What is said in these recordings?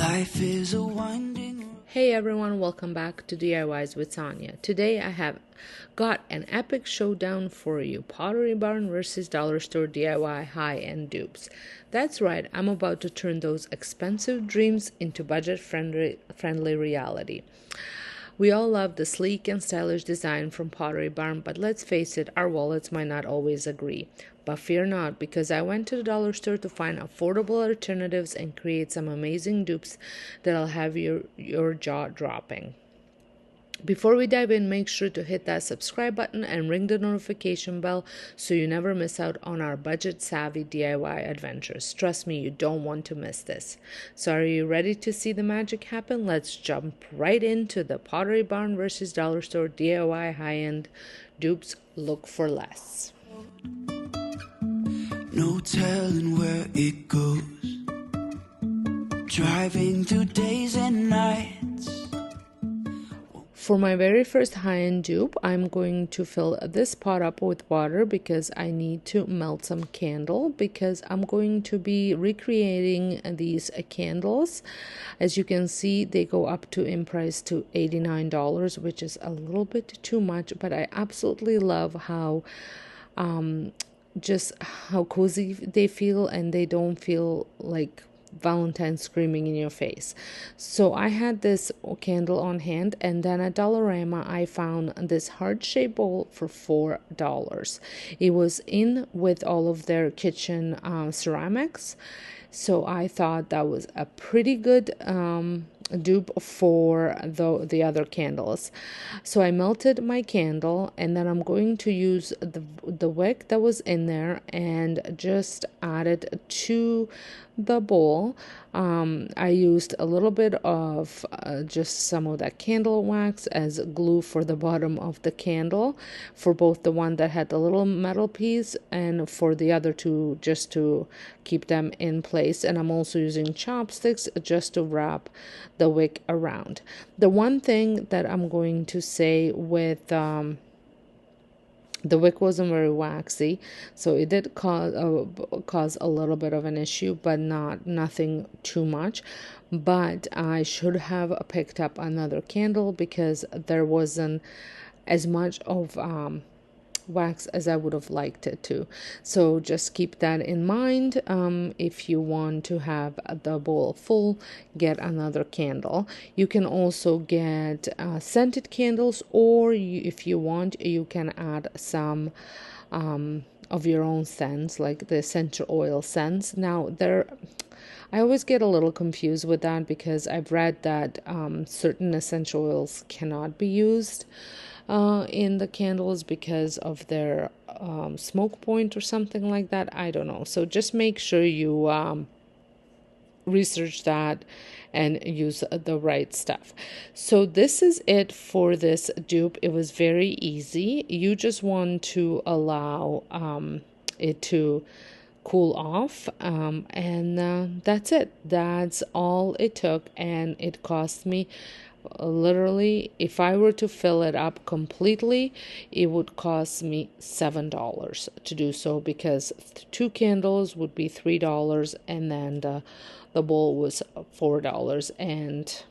Life is a winding. Hey everyone, welcome back to DIYs with Sonja. Today I have got an epic showdown for you. Pottery Barn versus Dollar Store DIY high-end dupes. That's right, I'm about to turn those expensive dreams into budget-friendly reality. We all love the sleek and stylish design from Pottery Barn, but let's face it, our wallets might not always agree. But fear not, because I went to the dollar store to find affordable alternatives and create some amazing dupes that'll have your jaw dropping. Before we dive in, make sure to hit that subscribe button and ring the notification bell so you never miss out on our budget-savvy DIY adventures. Trust me, you don't want to miss this. So are you ready to see the magic happen? Let's jump right into the Pottery Barn versus Dollar Store DIY high-end dupes. Look for less. No telling where it goes. Driving through days and nights. For my very first high-end dupe, I'm going to fill this pot up with water because I need to melt some candle because I'm going to be recreating these candles. As you can see, they go up to in price to $89, which is a little bit too much, but I absolutely love how just how cozy they feel, and they don't feel like Valentines screaming in your face. So I had this candle on hand, and then at Dollarama I found this heart-shaped bowl for $4. It was in with all of their kitchen ceramics, so I thought that was a pretty good dupe for the other candles. So I melted my candle, and then I'm going to use the wick that was in there and just add it to the bowl. I used a little bit of just some of that candle wax as glue for the bottom of the candle, for both the one that had the little metal piece and for the other two, just to keep them in place. And I'm also using chopsticks just to wrap the wick around. The one thing that I'm going to say with the wick wasn't very waxy, so it did cause a little bit of an issue, but nothing too much. But I should have picked up another candle because there wasn't as much of wax as I would have liked it to. So just keep that in mind. If you want to have the bowl full, get another candle. You can also get scented candles, or if you want, you can add some of your own scents, like the essential oil scents. Now I always get a little confused with that because I've read that certain essential oils cannot be used in the candles because of their smoke point or something like that. I don't know. So just make sure you research that and use the right stuff. So this is it for this dupe. It was very easy. You just want to allow it to cool off, and that's it. That's all it took, and it cost me literally, if I were to fill it up completely, it would cost me $7 to do so, because 2 candles would be $3, and then the bowl was $4, and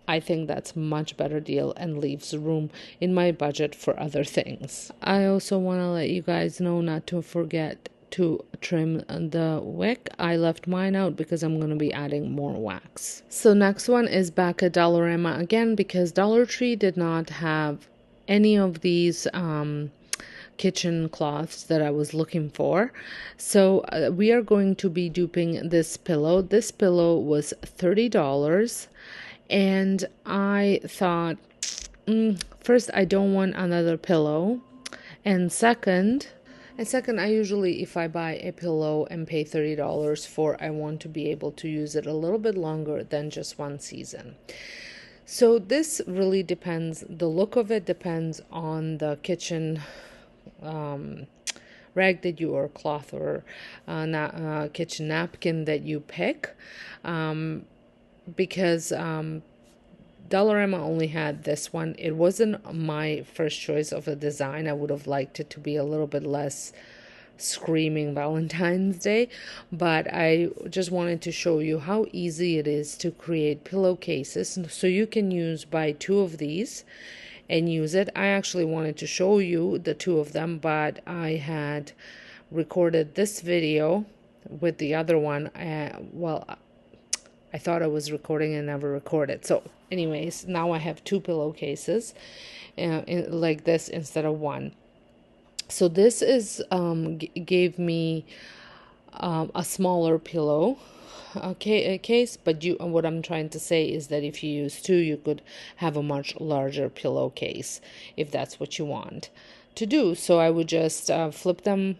I think that's a much better deal and leaves room in my budget for other things. I also want to let you guys know not to forget to trim the wick. I left mine out because I'm going to be adding more wax. So next one is back at Dollarama again, because Dollar Tree did not have any of these kitchen cloths that I was looking for. So we are going to be duping this pillow. This pillow was $30, and I thought, first, I don't want another pillow, and second, I usually, if I buy a pillow and pay $30 for, I want to be able to use it a little bit longer than just one season. So this really depends, the look of it depends on the kitchen rag that you, or cloth, or kitchen napkin that you pick, because Dollarama only had this one. It wasn't my first choice of a design. I would have liked it to be a little bit less screaming Valentine's Day, but I just wanted to show you how easy it is to create pillowcases. So you can buy 2 of these and use it. I actually wanted to show you the 2 of them, but I had recorded this video with the other one. I thought I was recording and never recorded. So anyways, now I have 2 pillowcases like this instead of 1. So this is gave me a smaller pillow case, but what I'm trying to say is that if you use 2, you could have a much larger pillowcase if that's what you want to do. So I would just flip them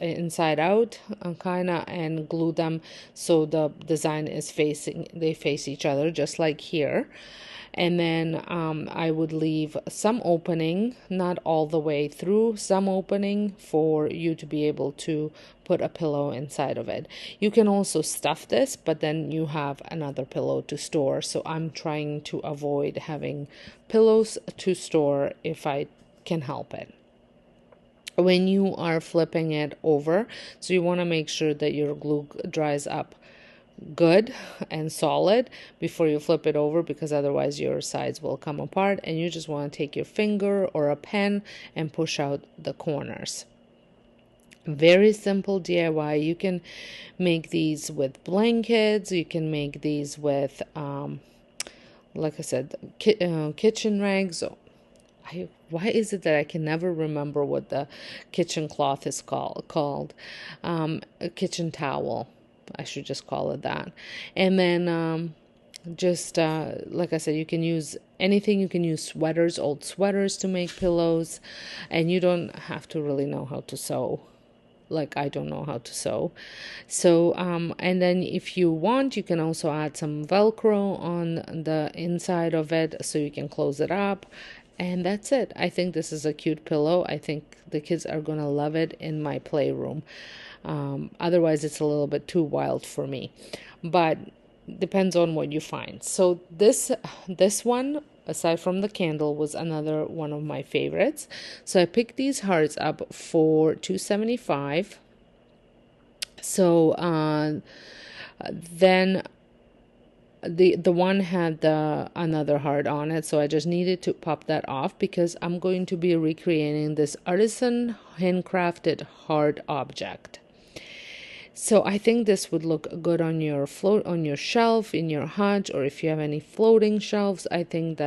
inside out kind of, and glue them so the design is they face each other, just like here. And then I would leave some opening, not all the way through, some opening for you to be able to put a pillow inside of it. You can also stuff this, but then you have another pillow to store. So I'm trying to avoid having pillows to store if I can help it. When you are flipping it over, so you want to make sure that your glue dries up good and solid before you flip it over, because otherwise your sides will come apart, and you just want to take your finger or a pen and push out the corners. Very simple DIY. You can make these with blankets, you can make these with like I said, kitchen rags. Why is it that I can never remember what the kitchen cloth is called? A kitchen towel. I should just call it that. And then just like I said, you can use anything. You can use sweaters, old sweaters, to make pillows, and you don't have to really know how to sew. Like I don't know how to sew. So and then if you want, you can also add some Velcro on the inside of it so you can close it up. And that's it. I think this is a cute pillow. I think the kids are going to love it in my playroom. Otherwise, it's a little bit too wild for me. But depends on what you find. So this one, aside from the candle, was another one of my favorites. So I picked these hearts up for $2.75. So then the one had another heart on it, so I just needed to pop that off because I'm going to be recreating this artisan handcrafted heart object. So I think this would look good on your shelf in your hut, or if you have any floating shelves. I think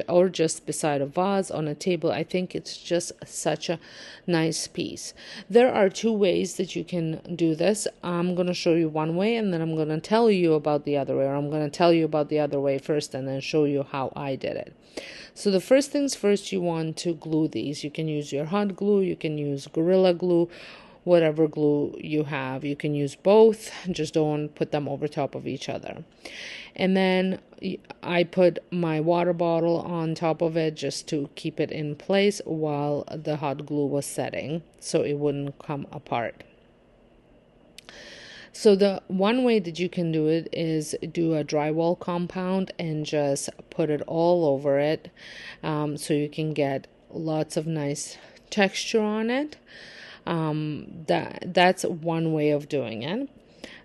or just beside a vase on a table. I think it's just such a nice piece. There are 2 ways that you can do this. I'm going to show you one way, and then I'm going to tell you about the other way, or I'm going to tell you about the other way first and then show you how I did it. So the first things first, you want to glue these. You can use your hot glue, you can use Gorilla Glue, whatever glue you have. You can use both, just don't put them over top of each other. And then I put my water bottle on top of it just to keep it in place while the hot glue was setting, so it wouldn't come apart. So the one way that you can do it is do a drywall compound and just put it all over it, so you can get lots of nice texture on it. That's one way of doing it.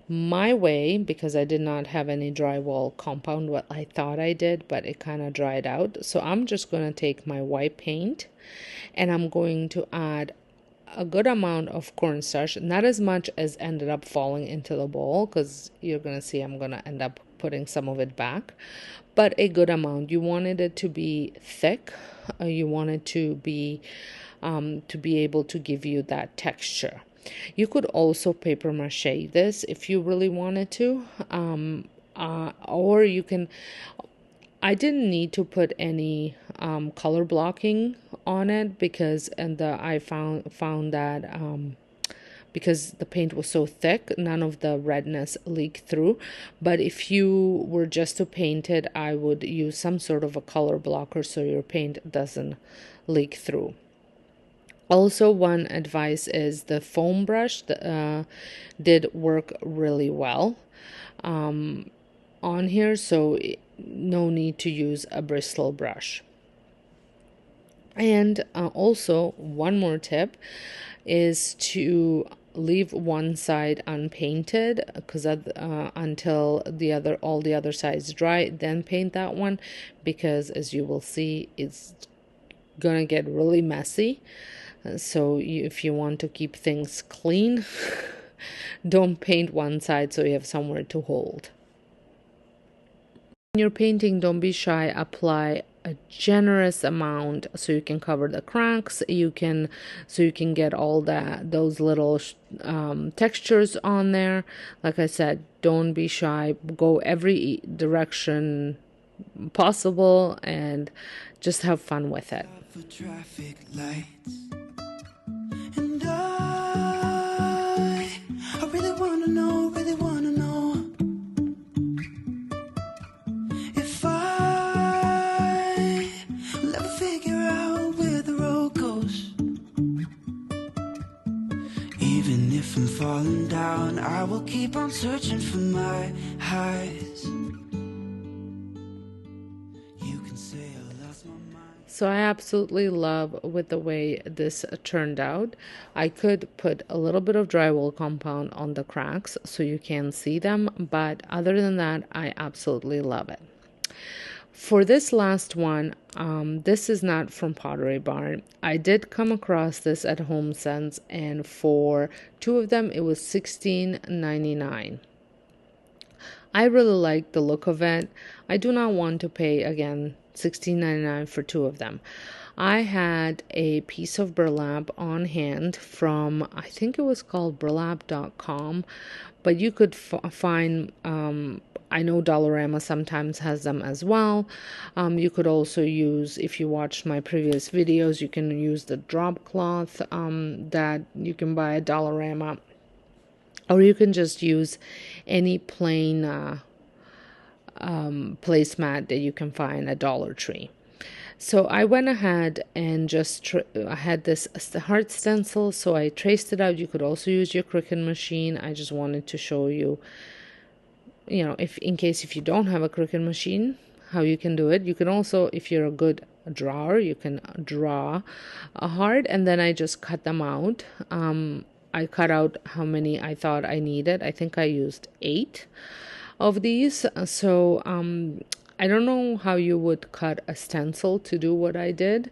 My way, because I did not have any drywall compound, what I thought I did, but it kind of dried out. So I'm just going to take my white paint and I'm going to add a good amount of cornstarch, not as much as ended up falling into the bowl, because you're going to see I'm going to end up putting some of it back, but a good amount. You wanted it to be thick. You want it to be able to give you that texture. You could also paper mache this if you really wanted to, or you can. I didn't need to put any color blocking on it because I found that because the paint was so thick, none of the redness leaked through. But if you were just to paint it, I would use some sort of a color blocker so your paint doesn't leak through. Also, one advice is the foam brush did work really well on here, so no need to use a bristle brush. And also, one more tip is to leave one side unpainted, because until all the other sides dry, then paint that one, because as you will see, it's gonna get really messy. So if you want to keep things clean, don't paint one side so you have somewhere to hold. When you're painting, don't be shy. Apply a generous amount so you can cover the cracks. So you can get all those little textures on there. Like I said, don't be shy. Go every direction possible and just have fun with it. For traffic lights. And I really wanna know if I will ever figure out where the road goes. Even if I'm falling down, I will keep on searching for my highs. You can say I lost my mind. So I absolutely love with the way this turned out. I could put a little bit of drywall compound on the cracks so you can see them, but other than that, I absolutely love it. For this last one, this is not from Pottery Barn. I did come across this at HomeSense, and for two of them, it was $16.99. I really like the look of it. I do not want to pay, again, $16.99 for two of them. I had a piece of burlap on hand from, I think it was called burlap.com, but you could find, I know Dollarama sometimes has them as well. You could also use, if you watched my previous videos, you can use the drop cloth that you can buy at Dollarama. Or you can just use any plain placemat that you can find at Dollar Tree. So I went ahead and just I had this heart stencil, so I traced it out. You could also use your Cricut machine. I just wanted to show you, if in case if you don't have a Cricut machine, how you can do it. You can also, if you're a good drawer, you can draw a heart, and then I just cut them out. I cut out how many I thought I needed. I think I used 8 of these. So I don't know how you would cut a stencil to do what I did.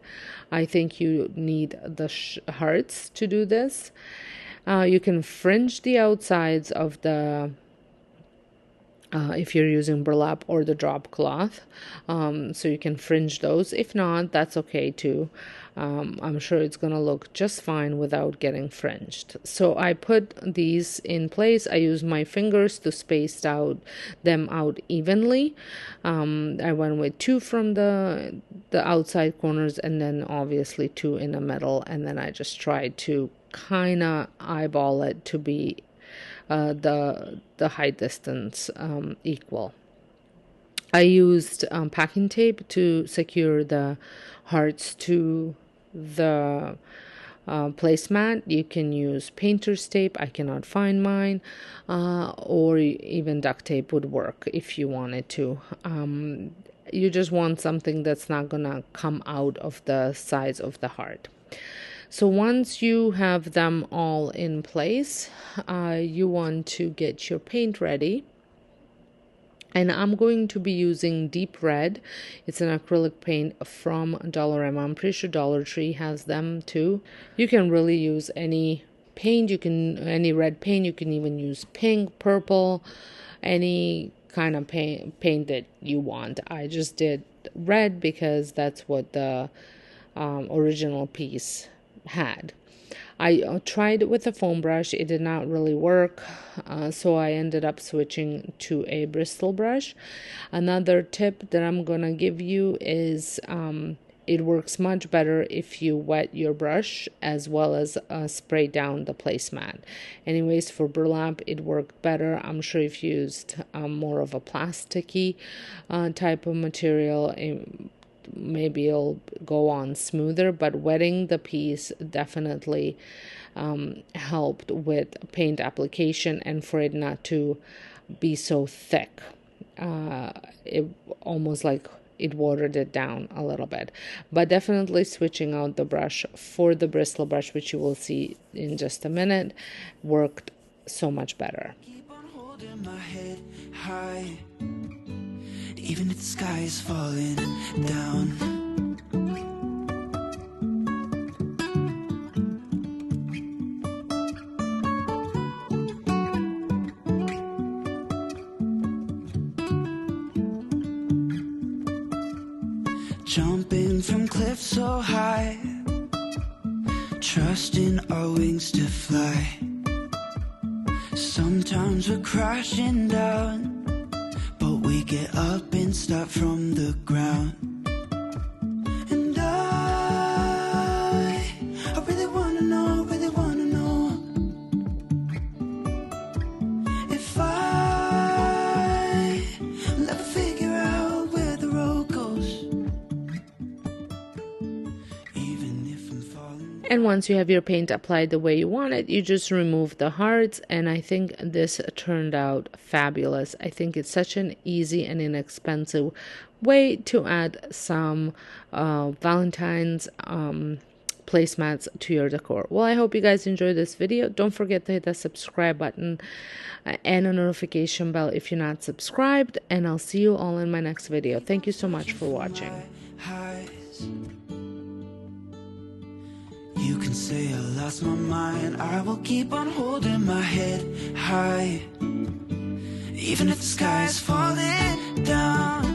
I think you need the hearts to do this. You can fringe the outsides of the if you're using burlap or the drop cloth, so you can fringe those. If not, that's okay too. I'm sure it's gonna look just fine without getting fringed. So I put these in place. I use my fingers to space them out evenly. I went with 2 from the outside corners, and then obviously 2 in the middle, and then I just tried to kind of eyeball it to be the height distance equal. I used packing tape to secure the hearts to the placemat. You can use painter's tape. I cannot find mine, or even duct tape would work if you wanted to. You just want something that's not gonna come out of the sides of the heart. So once you have them all in place, you want to get your paint ready. And I'm going to be using Deep Red. It's an acrylic paint from Dollarama. I'm pretty sure Dollar Tree has them too. You can really use any paint. Any red paint. You can even use pink, purple, any kind of paint that you want. I just did red because that's what the original piece had. I tried with a foam brush. It did not really work, so I ended up switching to a bristle brush. Another tip that I'm gonna give you is it works much better if you wet your brush as well as spray down the placemat. Anyways, for burlap it worked better. I'm sure if you used more of a plasticky type of material, maybe it'll go on smoother, but wetting the piece definitely helped with paint application and for it not to be so thick. It almost like it watered it down a little bit. But definitely switching out the brush for the bristle brush, which you will see in just a minute, worked so much better. Keep on holding my head high, even if the sky is falling down. Jumping from cliffs so high, trusting our wings to fly. Sometimes we're crashing down, but we get up and start from the ground. And I really wanna know, if I'll ever figure out where the road goes. And once you have your paint applied the way you want it, you just remove the hearts, and I think this turned out fabulous. I think it's such an easy and inexpensive way to add some Valentine's placemats to your decor. Well, I hope you guys enjoyed this video. Don't forget to hit the subscribe button and a notification bell if you're not subscribed, and I'll see you all in my next video. Thank you so much for watching. You can say I lost my mind, I will keep on holding my head high, even if the sky is falling down.